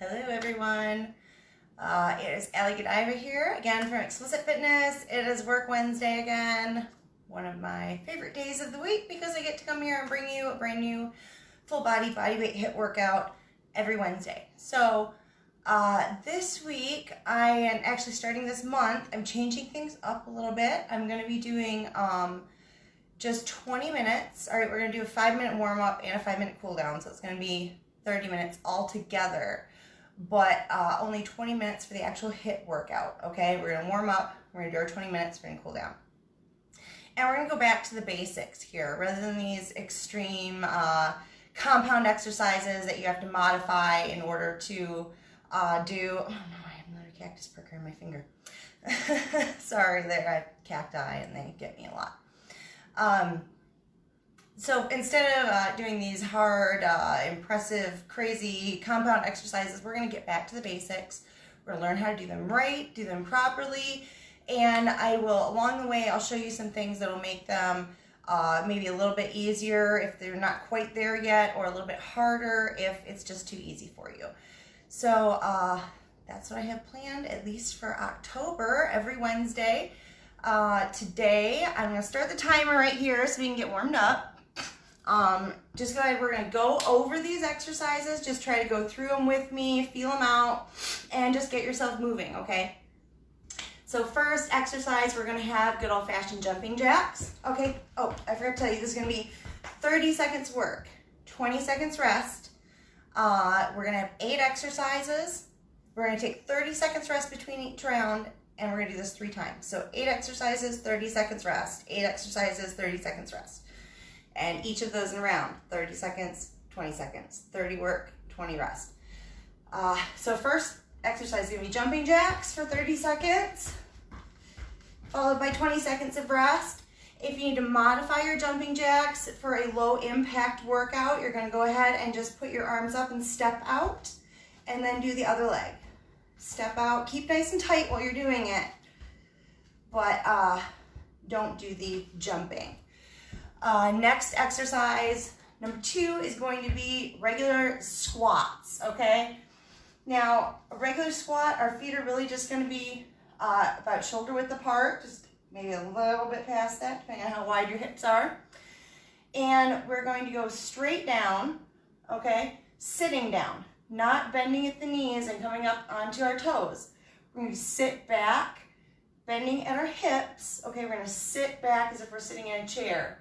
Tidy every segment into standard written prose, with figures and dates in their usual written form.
Hello everyone, it is Allie Godiva here again from Explicit Fitness. It is Work Wednesday again, one of my favorite days of the week because I get to come here and bring you a brand new full body bodyweight HIIT workout every Wednesday. So this week, I am actually starting this month, I'm changing things up a little bit. I'm going to be doing just 20 minutes. All right, we're going to do a 5-minute warm up and a 5-minute cool down, so it's going to be 30 minutes all together. But only 20 minutes for the actual HIIT workout, okay? We're gonna warm up, we're gonna do our 20 minutes, we're gonna cool down. And we're gonna go back to the basics here, rather than these extreme compound exercises that you have to modify in order to do, oh no, I have another cactus pricker in my finger. Sorry, there, I have cacti and they get me a lot. So instead of doing these hard, impressive, crazy compound exercises, we're going to get back to the basics. We're going to learn how to do them right, do them properly, and I will, along the way, I'll show you some things that will make them maybe a little bit easier if they're not quite there yet, or a little bit harder if it's just too easy for you. So that's what I have planned, at least for October, every Wednesday. Today, I'm going to start the timer right here so we can get warmed up. Just go ahead, we're going to go over these exercises, just try to go through them with me, feel them out, and just get yourself moving, okay? So first exercise, we're going to have good old-fashioned jumping jacks, okay? Oh, I forgot to tell you, this is going to be 30 seconds work, 20 seconds rest. We're going to have 8 exercises. We're going to take 30 seconds rest between each round, and we're going to do this 3 times. So 8 exercises, 30 seconds rest, 8 exercises, 30 seconds rest. And each of those in a round, 30 seconds, 20 seconds, 30 work, 20 rest. So first exercise is going to be jumping jacks for 30 seconds, followed by 20 seconds of rest. If you need to modify your jumping jacks for a low impact workout, you're going to go ahead and just put your arms up and step out, and then do the other leg. Step out, keep nice and tight while you're doing it, but don't do the jumping. Next exercise, number 2, is going to be regular squats, okay? Now, a regular squat, our feet are really just going to be about shoulder width apart, just maybe a little bit past that, depending on how wide your hips are. And we're going to go straight down, okay? Sitting down, not bending at the knees and coming up onto our toes. We're going to sit back, bending at our hips, okay? We're going to sit back as if we're sitting in a chair.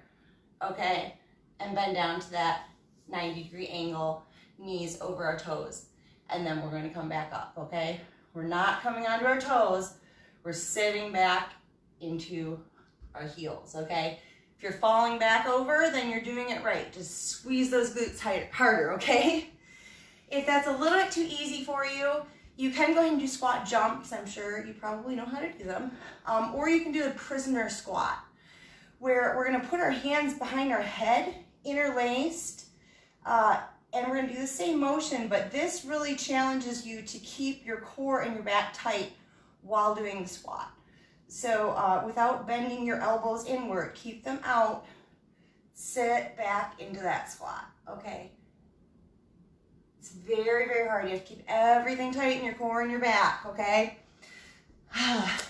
Okay, and bend down to that 90-degree angle, knees over our toes. And then we're going to come back up, okay? We're not coming onto our toes. We're sitting back into our heels, okay? If you're falling back over, then you're doing it right. Just squeeze those glutes harder, okay? If that's a little bit too easy for you, you can go ahead and do squat jumps. I'm sure you probably know how to do them. Or you can do the prisoner squat, where we're going to put our hands behind our head, interlaced, and we're going to do the same motion, but this really challenges you to keep your core and your back tight while doing the squat. So without bending your elbows inward, keep them out, sit back into that squat, okay? It's very, very hard. You have to keep everything tight in your core and your back, okay?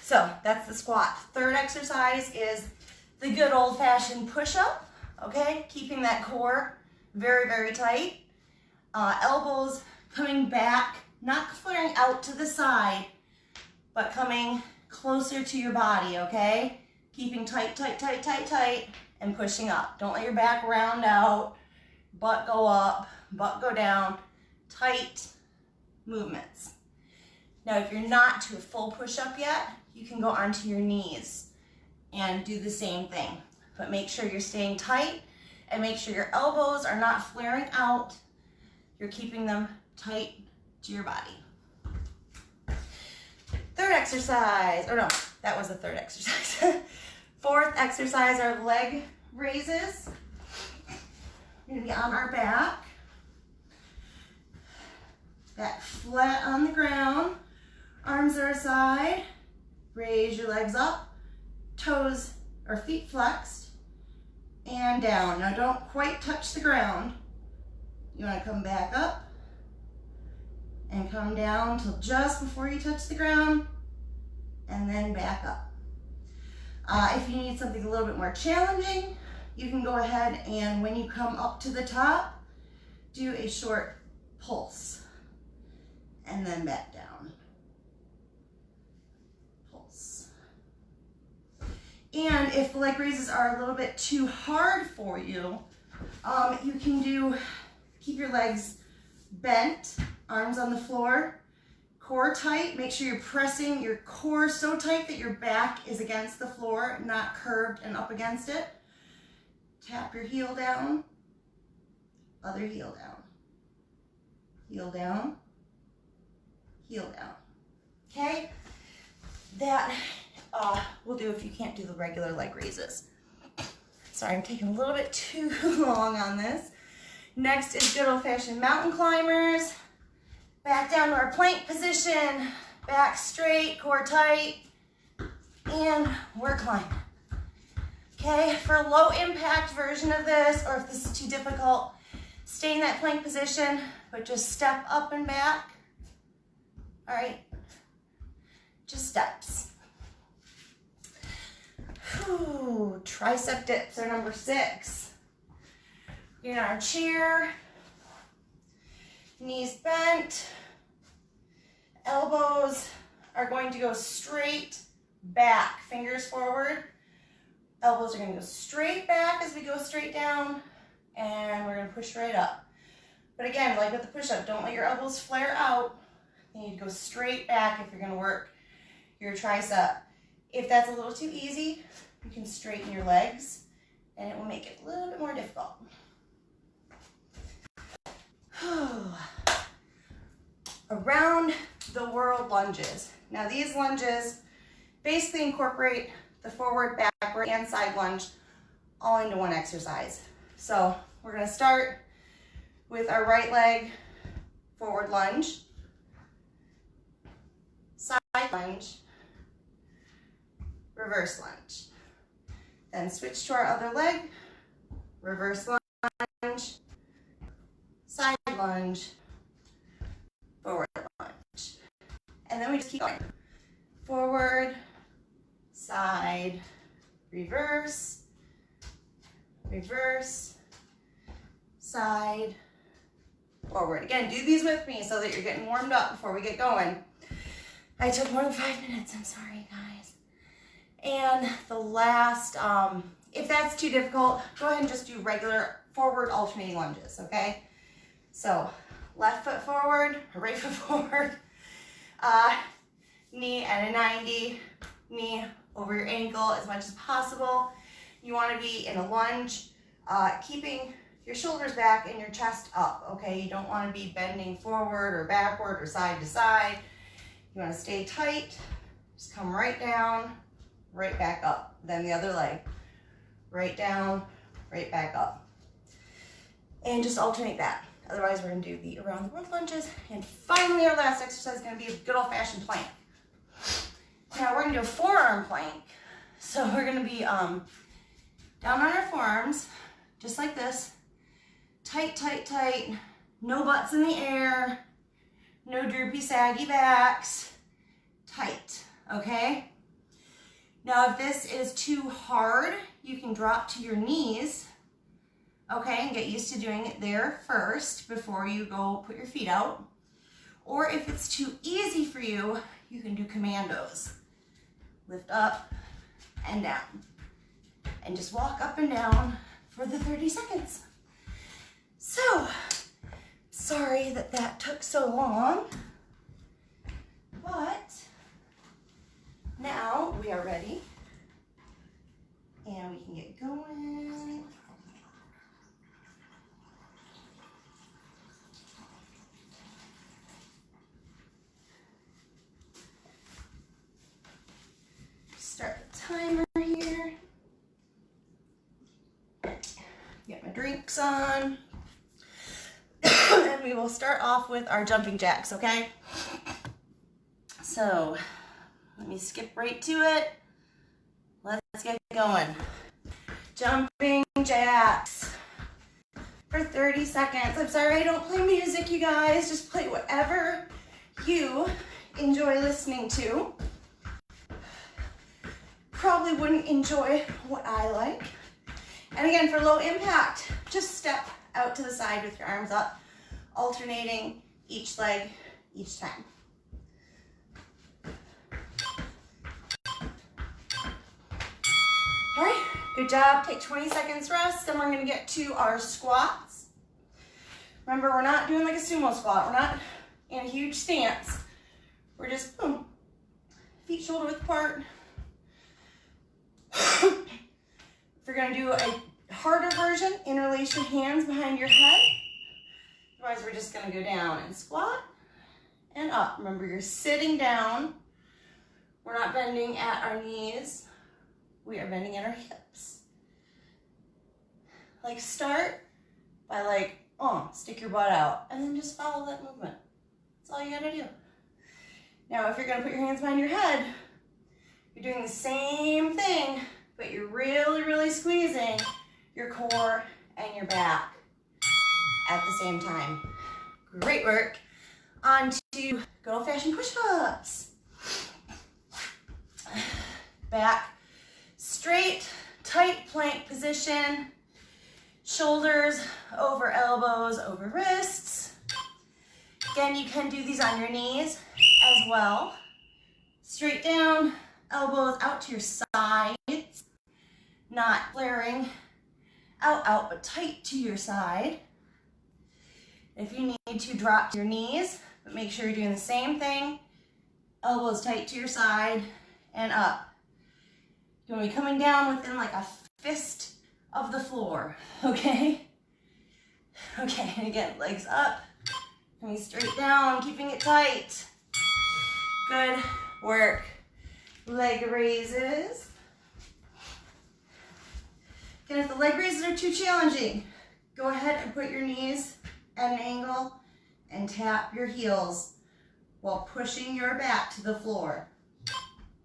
So that's the squat. Third exercise is the good old-fashioned push-up, okay? Keeping that core very, very tight. Elbows coming back, not flaring out to the side, but coming closer to your body, okay? Keeping tight, tight, tight, tight, tight, and pushing up. Don't let your back round out, butt go up, butt go down. Tight movements. Now, if you're not to a full push-up yet, you can go onto your knees and do the same thing, but make sure you're staying tight and make sure your elbows are not flaring out. You're keeping them tight to your body. Third exercise, or no, that was the third exercise. Fourth exercise are leg raises. We're gonna be on our back flat on the ground, arms are aside, raise your legs up, toes or feet flexed, and down. Now don't quite touch the ground. You want to come back up and come down till just before you touch the ground, and then back up. If you need something a little bit more challenging, you can go ahead and when you come up to the top, do a short pulse and then back down. Pulse. And if the leg raises are a little bit too hard for you, you can keep your legs bent, arms on the floor, core tight. Make sure you're pressing your core so tight that your back is against the floor, not curved and up against it. Tap your heel down, other heel down, heel down, heel down. Okay? That will do if you can't do the regular leg raises. Sorry, I'm taking a little bit too long on this. Next is good old-fashioned mountain climbers. Back down to our plank position, back straight, core tight, and we're climbing. Okay, for a low impact version of this, or if this is too difficult, stay in that plank position, but just step up and back. All right, just steps. Whew, tricep dips are number 6. Get in our chair, knees bent, elbows are going to go straight back, fingers forward. Elbows are going to go straight back as we go straight down, and we're going to push right up. But again, like with the push-up, don't let your elbows flare out. You need to go straight back if you're going to work your tricep. If that's a little too easy, you can straighten your legs, and it will make it a little bit more difficult. Around the world lunges. Now these lunges basically incorporate the forward, backward, and side lunge all into one exercise. So we're going to start with our right leg forward lunge, side lunge, reverse lunge. Then switch to our other leg, reverse lunge, side lunge, forward lunge. And then we just keep going. Forward, side, reverse, reverse, side, forward. Again, do these with me so that you're getting warmed up before we get going. I took more than 5 minutes, I'm sorry guys. And the last, if that's too difficult, go ahead and just do regular forward alternating lunges, okay? So left foot forward, right foot forward, knee at a 90, knee over your ankle as much as possible. You want to be in a lunge, keeping your shoulders back and your chest up, okay? You don't want to be bending forward or backward or side to side. You want to stay tight, just come right down, right back up. Then the other leg, right down, right back up. And just alternate that. Otherwise, we're going to do the around the world lunges. And finally, our last exercise is going to be a good old-fashioned plank. Now, we're going to do a forearm plank. So we're going to be down on our forearms, just like this. Tight, tight, tight. No butts in the air. No droopy, saggy backs. Tight, okay? Now, if this is too hard, you can drop to your knees, okay, and get used to doing it there first before you go put your feet out. Or if it's too easy for you, you can do commandos. Lift up and down. And just walk up and down for the 30 seconds. So, sorry that that took so long, but now we are ready and we can get going. Start the timer here. Get my drinks on. And we will start off with our jumping jacks, okay? So, let me skip right to it. Let's get going. Jumping jacks for 30 seconds. I'm sorry I don't play music, you guys. Just play whatever you enjoy listening to. Probably wouldn't enjoy what I like. And again, for low impact, just step out to the side with your arms up, alternating each leg each time. All right, good job. Take 20 seconds rest, then we're gonna get to our squats. Remember, we're not doing like a sumo squat. We're not in a huge stance. We're just, boom, feet shoulder width apart. If you're gonna do a harder version, interlace your hands behind your head. Otherwise, we're just gonna go down and squat and up. Remember, you're sitting down. We're not bending at our knees. We are bending at our hips. Like, start by like, stick your butt out, and then just follow that movement. That's all you gotta do. Now, if you're gonna put your hands behind your head, you're doing the same thing, but you're really, really squeezing your core and your back at the same time. Great work. On to good old-fashioned push-ups. Back straight, tight plank position. Shoulders over elbows, over wrists. Again, you can do these on your knees as well. Straight down, elbows out to your sides. Not flaring out, but tight to your side. If you need to, drop to your knees, but make sure you're doing the same thing. Elbows tight to your side and up. You want to be coming down within like a fist of the floor, okay? Okay, and again, legs up, coming straight down, keeping it tight. Good work. Leg raises. Again, if the leg raises are too challenging, go ahead and put your knees at an angle and tap your heels while pushing your back to the floor,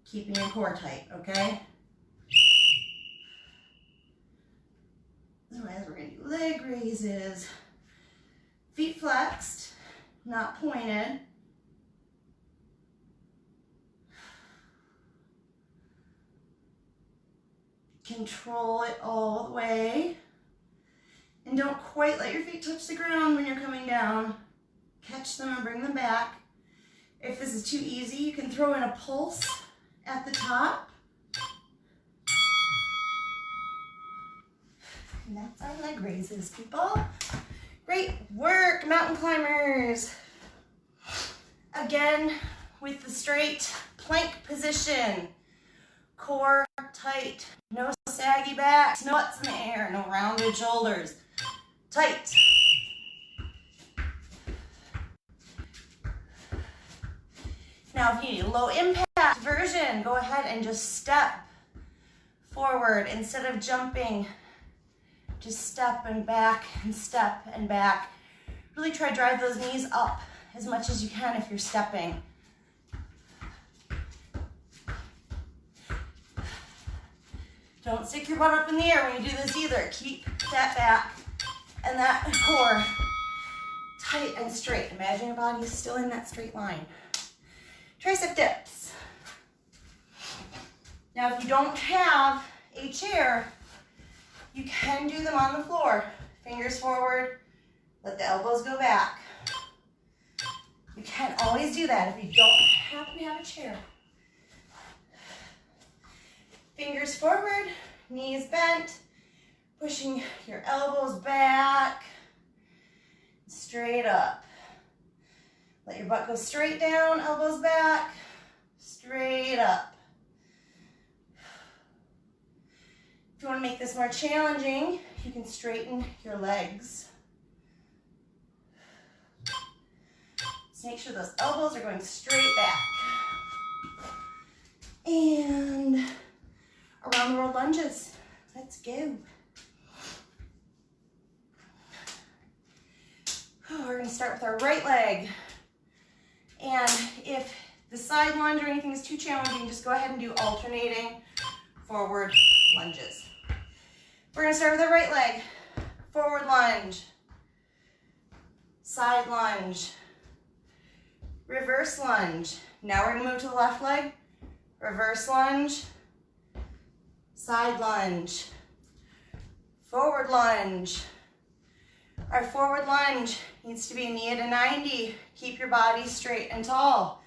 keeping your core tight, okay? Otherwise, we're gonna do leg raises. Feet flexed, not pointed. Control it all the way. And don't quite let your feet touch the ground when you're coming down. Catch them and bring them back. If this is too easy, you can throw in a pulse at the top. And that's our leg raises, people. Great work, mountain climbers. Again, with the straight plank position. Core tight, no saggy backs, no butts in the air, no rounded shoulders. Tight. Now, if you need a low impact version, go ahead and just step forward instead of jumping. Just step and back and step and back. Really try to drive those knees up as much as you can if you're stepping. Don't stick your butt up in the air when you do this either. Keep that back and that core tight and straight. Imagine your body is still in that straight line. Tricep dips. Now, if you don't have a chair, you can do them on the floor. Fingers forward, let the elbows go back. You can always do that if you don't happen to have a chair. Fingers forward, knees bent, pushing your elbows back, straight up. Let your butt go straight down, elbows back, straight up. If you want to make this more challenging, you can straighten your legs. Just make sure those elbows are going straight back. And around the world lunges. Let's go. We're going to start with our right leg. And if the side lunge or anything is too challenging, just go ahead and do alternating forward lunges. We're going to start with our right leg. Forward lunge. Side lunge. reverse lunge. Now we're gonna move to the left leg. Reverse lunge, side lunge, forward lunge. Our forward lunge needs to be knee at a 90. Keep your body straight and tall.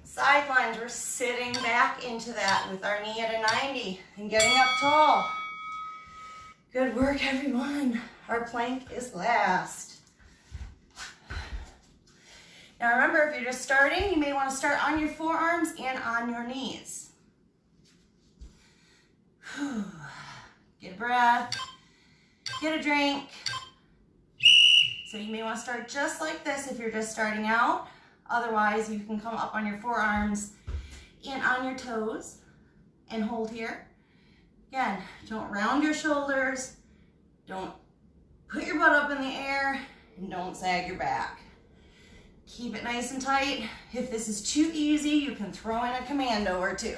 Side lunge, we're sitting back into that with our knee at a 90 and getting up tall. Good work, everyone. Our plank is last. Now remember, if you're just starting, you may want to start on your forearms and on your knees. Get a breath, get a drink. So you may want to start just like this if you're just starting out. Otherwise, you can come up on your forearms and on your toes and hold here. Again, don't round your shoulders, don't put your butt up in the air, and don't sag your back. Keep it nice and tight. If this is too easy, you can throw in a commando or two.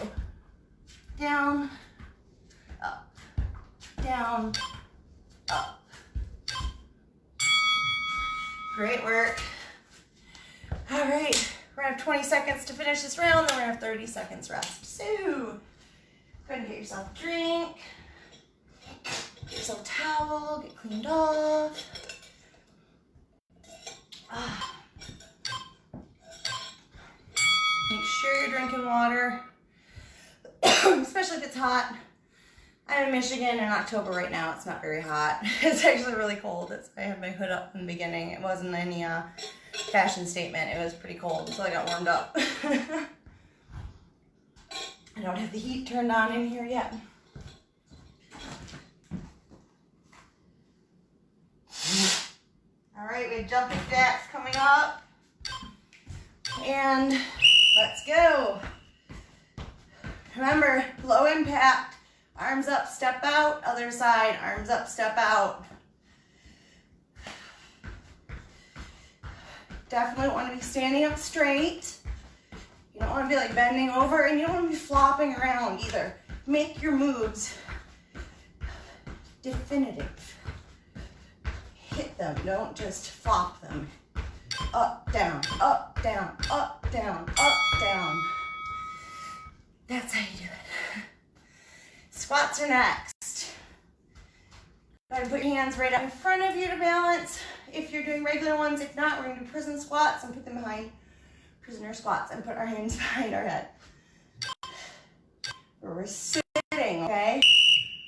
Down, up, down, up. Great work. All right, we're gonna have 20 seconds to finish this round, then we're gonna have 30 seconds rest. So, go ahead and get yourself a drink, get yourself a towel, get cleaned off. Make sure you're drinking water, especially if it's hot. I'm in Michigan in October right now. It's not very hot. It's actually really cold. I had my hood up in the beginning. It wasn't any fashion statement. It was pretty cold until I got warmed up. I don't have the heat turned on in here yet. All right, we have jumping jacks coming up. And let's go. Remember, low impact. Arms up, step out. Other side, arms up, step out. Definitely want to be standing up straight. You don't want to be like bending over, and you don't want to be flopping around either. Make your moves definitive. Hit them, don't just flop them. Up, down, up, down, up, down, up, down. That's how you do it. Squats are next. Go ahead and put your hands right up in front of you to balance. If you're doing regular ones, if not, we're gonna do prison squats and put them behind prisoner squats and put our hands behind our head. We're sitting, okay?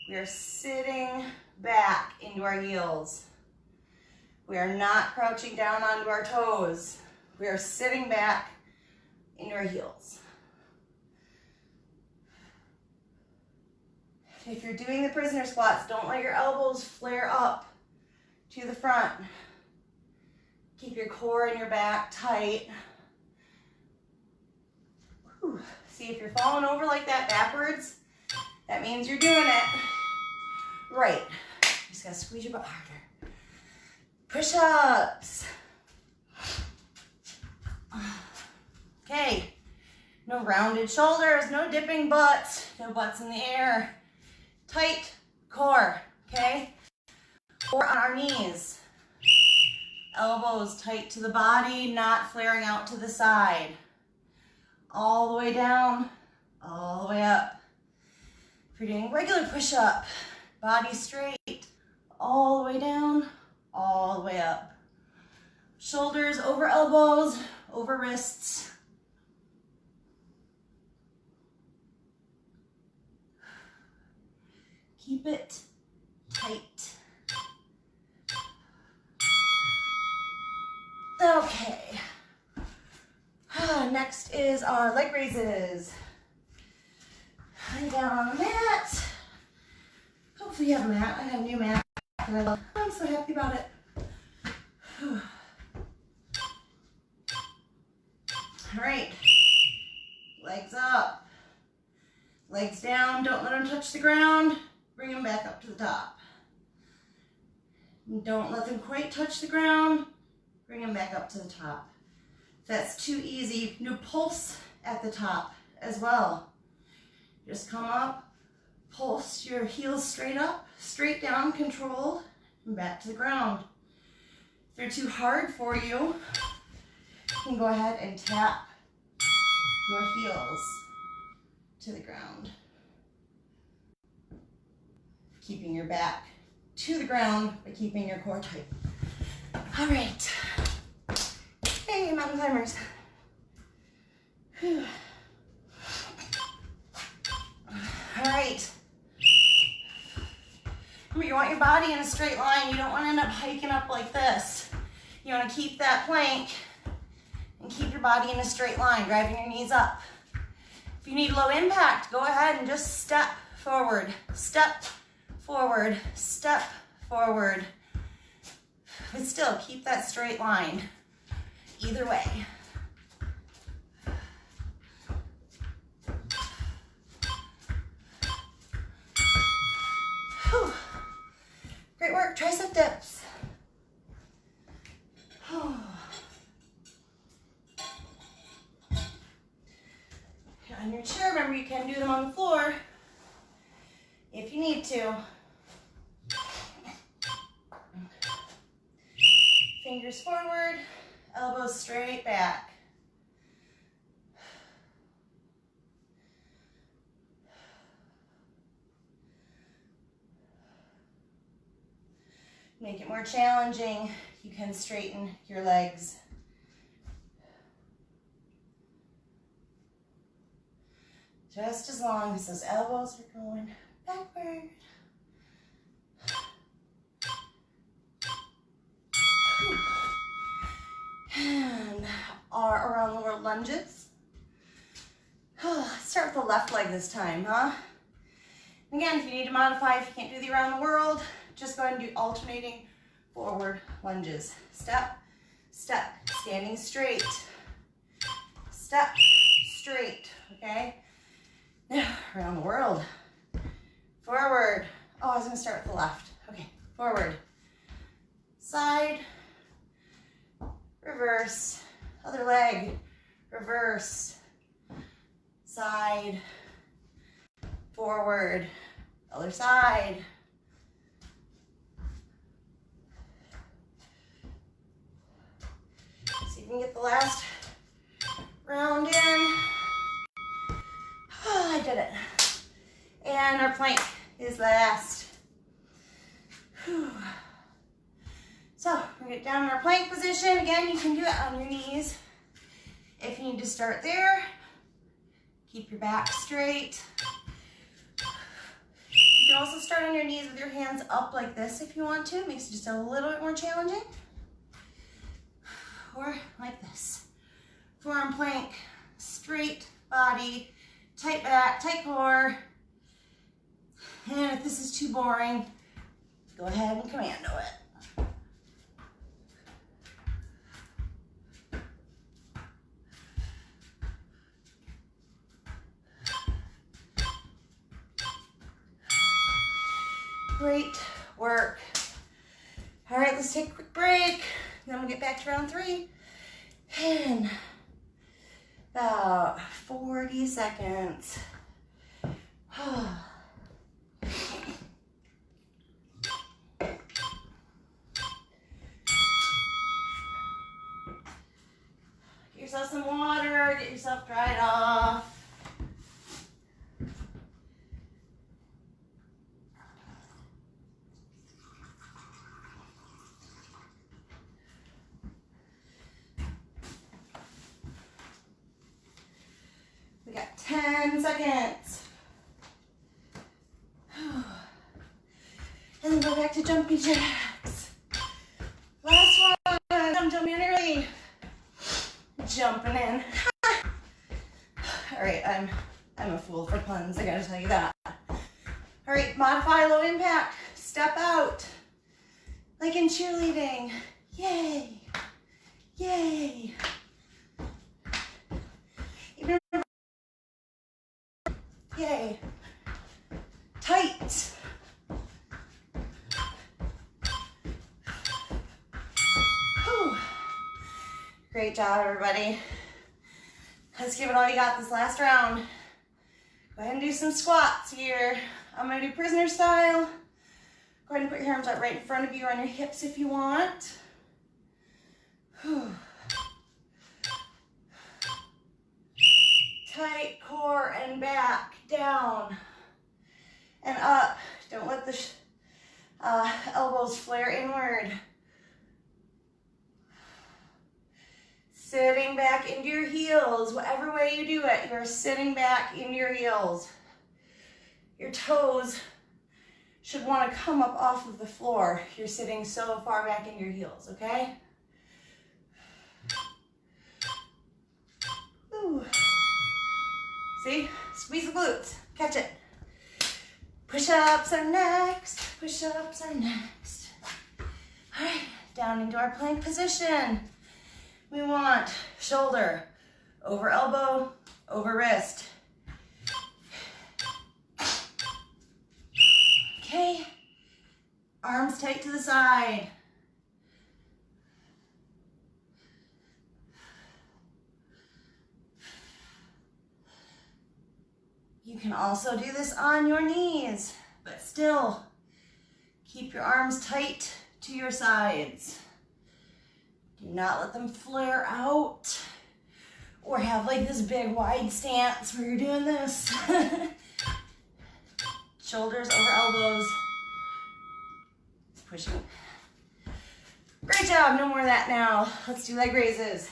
We are sitting back into our heels. We are not crouching down onto our toes. We are sitting back into our heels. If you're doing the prisoner squats, don't let your elbows flare up to the front. Keep your core and your back tight. Whew. See, if you're falling over like that backwards, that means you're doing it right. You just gotta squeeze your butt harder. Push-ups. Okay, no rounded shoulders, no dipping butts, no butts in the air. Tight core, okay? Or on our knees. Elbows tight to the body, not flaring out to the side. All the way down, all the way up. If you're doing regular push-up, body straight, all the way down, all the way up. Shoulders over elbows, over wrists. Keep it tight. Okay. Next is our leg raises. Lay down on the mat. Hopefully you have a mat. I have a new mat that I love. I'm so happy about it. All right. Legs up. Legs down. Don't let them touch the ground. Bring them back up to the top. Don't let them quite touch the ground. Bring them back up to the top. If that's too easy, you can do pulse at the top as well. Just come up, pulse your heels straight up, straight down, controlled, and back to the ground. If they're too hard for you, You can go ahead and tap your heels to the ground, keeping your back to the ground, but keeping your core tight. All right. Hey, mountain climbers. Whew. All right. You want your body in a straight line. You don't want to end up hiking up like this. You want to keep that plank and keep your body in a straight line, driving your knees up. If you need low impact, go ahead and just step forward, step forward, step forward. But still, keep that straight line either way. Whew. Great work, tricep dips. On your chair, remember you can do them on the floor if you need to. Fingers forward, elbows straight back. Make it more challenging. You can straighten your legs. Just as long as those elbows are going backward. And our around the world lunges. Start with the left leg this time, huh? Again, if you need to modify, if you can't do the around the world, just go ahead and do alternating forward lunges. Step, step, standing straight. Step, straight, okay? Around the world. Forward. Oh, I was gonna start with the left. Okay, forward. Side, reverse. Other leg, reverse. Side, forward. Other side. See if you can get the last round in. Oh, I did it. And our plank is last. Whew. So we're gonna get down in our plank position. Again, you can do it on your knees. If you need to start there, keep your back straight. You can also start on your knees with your hands up like this if you want to. It makes it just a little bit more challenging. Or like this. Forearm plank, straight body, tight back, tight core. And if this is too boring, go ahead and commando it. Great work. All right, let's take a quick break. Then we'll get back to round 3 in about 40 seconds. Get yourself some water, get yourself dried off. We got 10 seconds. And then go back to jumpy jacks. Last one. I'm jumping in early. Jumping in. All right, I'm a fool for puns, I gotta tell you that. All right, modify low impact. Step out. Like in cheerleading. Yay. Yay. Even yay. Tight. Whew. Great job, everybody. Let's give it all you got this last round. Go ahead and do some squats here. I'm gonna do prisoner style. Go ahead and put your arms out right in front of you or on your hips if you want. Whew. Tight core and back, down and up. Don't let the elbows flare inward. Sitting back into your heels. Whatever way you do it, you're sitting back into your heels. Your toes should want to come up off of the floor. You're sitting so far back into your heels, okay? Ooh. See? Squeeze the glutes. Catch it. Push-ups are next. Push-ups are next. All right, down into our plank position. We want shoulder over elbow, over wrist. Okay, arms tight to the side. You can also do this on your knees, but still keep your arms tight to your sides. Do not let them flare out or have like this big wide stance where you're doing this. Shoulders over elbows. Pushing. Great job, no more of that now. Let's do leg raises.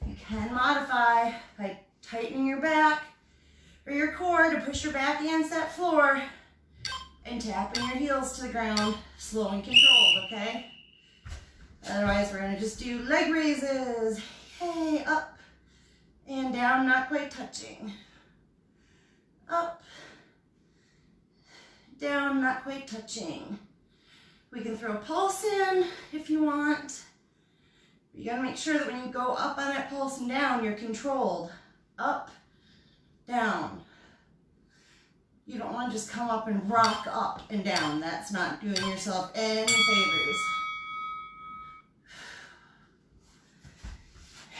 You can modify by tightening your back or your core to push your back against that floor and tapping your heels to the ground, slow and controlled, okay? Otherwise, we're gonna just do leg raises. Hey, up and down, not quite touching. Up, down, not quite touching. We can throw a pulse in if you want. You gotta make sure that when you go up on that pulse and down, you're controlled. Up, down. You don't want to just come up and rock up and down. That's not doing yourself any favors.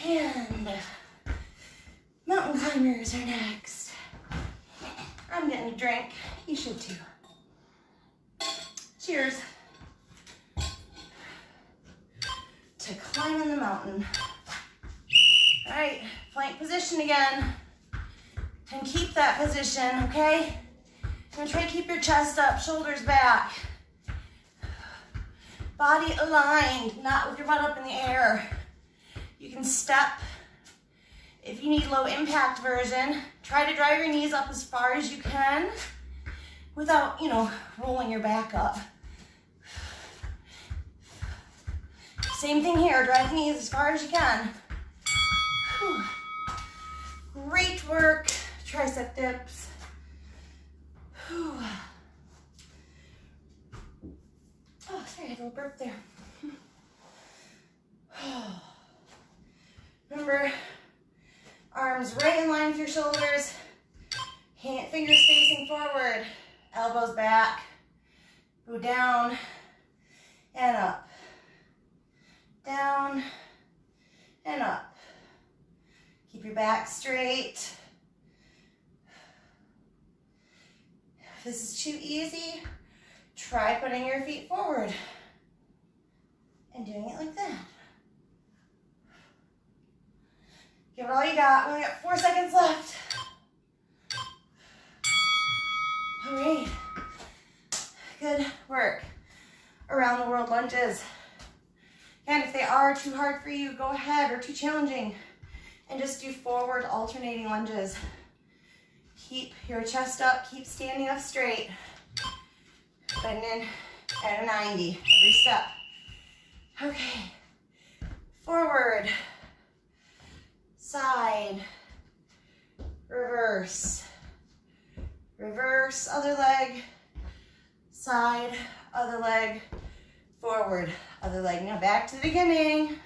And mountain climbers are next. I'm getting a drink. You should too. Cheers to climbing the mountain. All right, plank position again. And keep that position, okay? And try to keep your chest up, shoulders back. Body aligned, not with your butt up in the air. You can step. If you need low impact version, try to drive your knees up as far as you can without, rolling your back up. Same thing here, drive the knees as far as you can. Whew. Great work, tricep dips. Whew. Oh, sorry, I had a little burp there. Remember, arms right in line with your shoulders, fingers facing forward, elbows back, go down and up, down and up. Keep your back straight. If this is too easy, try putting your feet forward and doing it like that. Give it all you got. We only got 4 seconds left. All right. Good work. Around the world lunges. And if they are too hard for you, go ahead, or too challenging, and just do forward alternating lunges. Keep your chest up, keep standing up straight. Bending at a 90 every step. Okay. Forward. Side, reverse, reverse, other leg, side, other leg, forward, other leg. Now back to the beginning.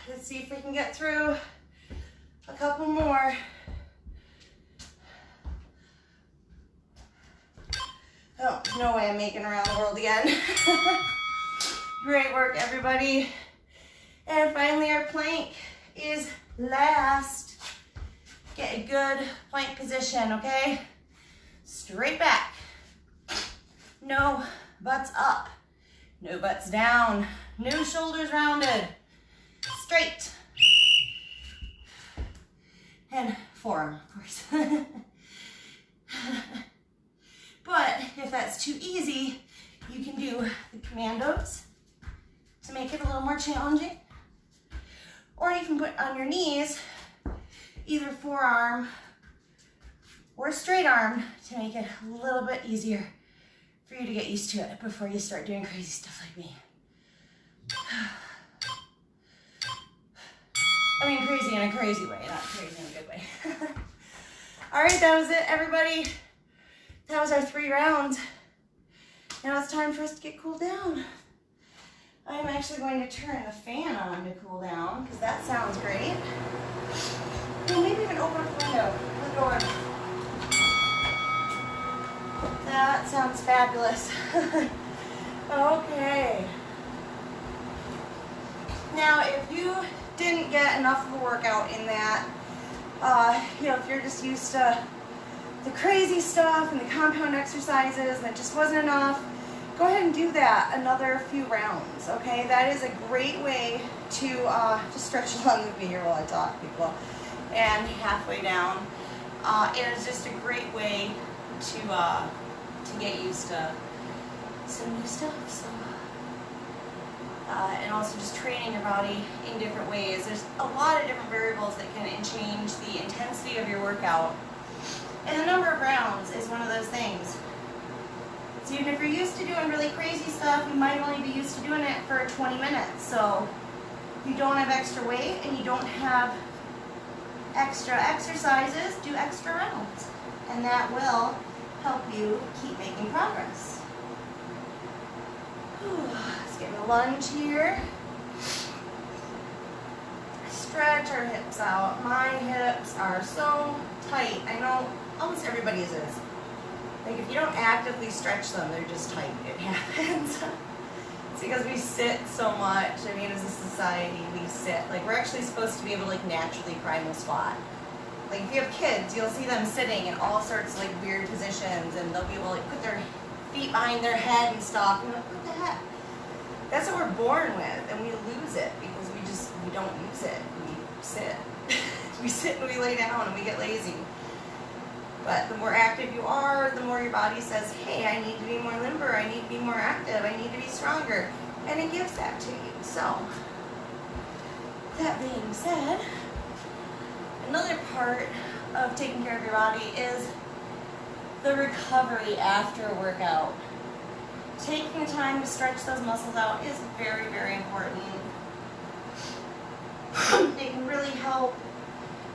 Let's see if we can get through a couple more. Oh, no way I'm making around the world again. Great work, everybody. And finally, our plank is last. Get a good plank position, okay? Straight back. No butts up. No butts down. No shoulders rounded. Straight. more challenging. Or you can put on your knees, either forearm or straight arm to make it a little bit easier for you to get used to it before you start doing crazy stuff like me. I mean crazy in a crazy way, not crazy in a good way. All right, that was it, everybody. That was our 3 rounds. Now it's time for us to get cooled down. I'm actually going to turn the fan on to cool down because that sounds great. And maybe even open up the window, the door. That sounds fabulous. Okay. Now, if you didn't get enough of a workout in that, you know, if you're just used to the crazy stuff and the compound exercises and it just wasn't enough, go ahead and do that another few rounds, okay? That is a great way to just stretch along with me here while I talk, people. And halfway down, it is just a great way to get used to some new stuff. So, and also just training your body in different ways. There's a lot of different variables that can change the intensity of your workout. And the number of rounds is one of those things. So even if you're used to doing really crazy stuff, you might only be used to doing it for 20 minutes. So if you don't have extra weight and you don't have extra exercises, do extra rounds. And that will help you keep making progress. Let's get a lunge here. Stretch our hips out. My hips are so tight. I know almost everybody's is. Like if you don't actively stretch them, they're just tight. It happens. It's because we sit so much. I mean, as a society, we sit. Like we're actually supposed to be able to like naturally primal squat. Like if you have kids, you'll see them sitting in all sorts of like weird positions, and they'll be able to like put their feet behind their head and stuff. And you're like, what the heck? That's what we're born with, and we lose it because we don't use it. We sit. We sit and we lay down and we get lazy. But the more active you are, the more your body says, hey, I need to be more limber, I need to be more active, I need to be stronger. And it gives that to you. So, that being said, another part of taking care of your body is the recovery after a workout. Taking the time to stretch those muscles out is very, very important. It can really help.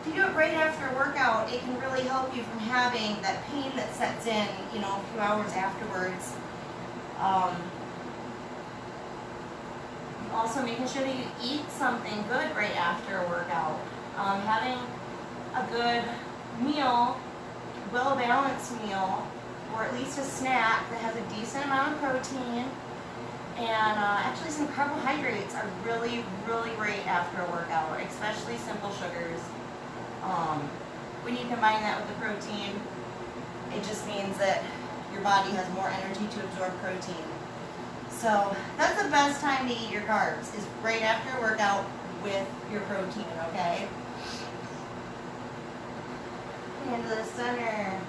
If you do it right after a workout, it can really help you from having that pain that sets in, you know, a few hours afterwards. Also making sure that you eat something good right after a workout. Having a good meal, well-balanced meal, or at least a snack that has a decent amount of protein and actually some carbohydrates are really, really great after a workout, especially simple sugars. When you combine that with the protein, it just means that your body has more energy to absorb protein. So that's the best time to eat your carbs, is right after a workout with your protein, okay? Into the center.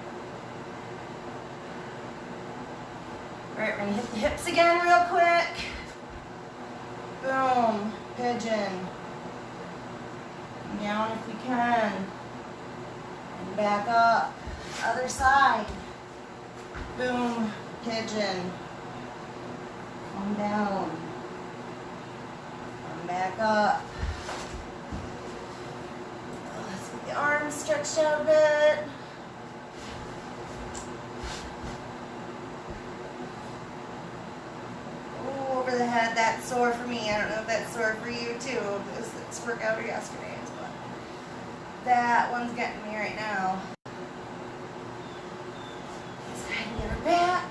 Alright, we're going to hit the hips again real quick. Boom. Pigeon. Down if you can. And back up. Other side. Boom. Pigeon. Come down. Come back up. Let's get the arms stretched out a bit. Over the head, that's sore for me. I don't know if that's sore for you too. This workout or yesterday's, but that one's getting me right now. Let's go ahead and get her back.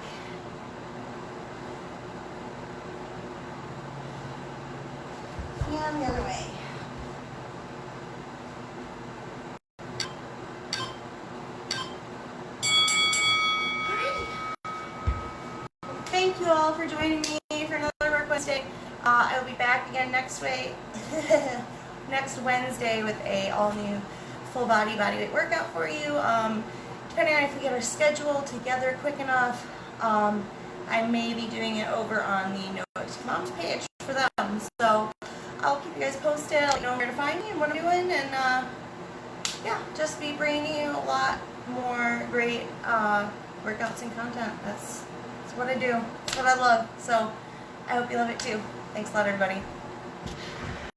And the other way. Alrighty. Thank you all for joining me for another Work Wednesday. I'll be back again next Wednesday with a all-new full body bodyweight workout for you. Depending on if we get our schedule together quick enough, I may be doing it over on the No Excuses Moms page for them. So I'll keep you guys posted. I'll let you know where to find me and what I'm doing, and yeah, just be bringing you a lot more great workouts and content. That's what I do. That's what I love. So I hope you love it too. Thanks a lot, everybody.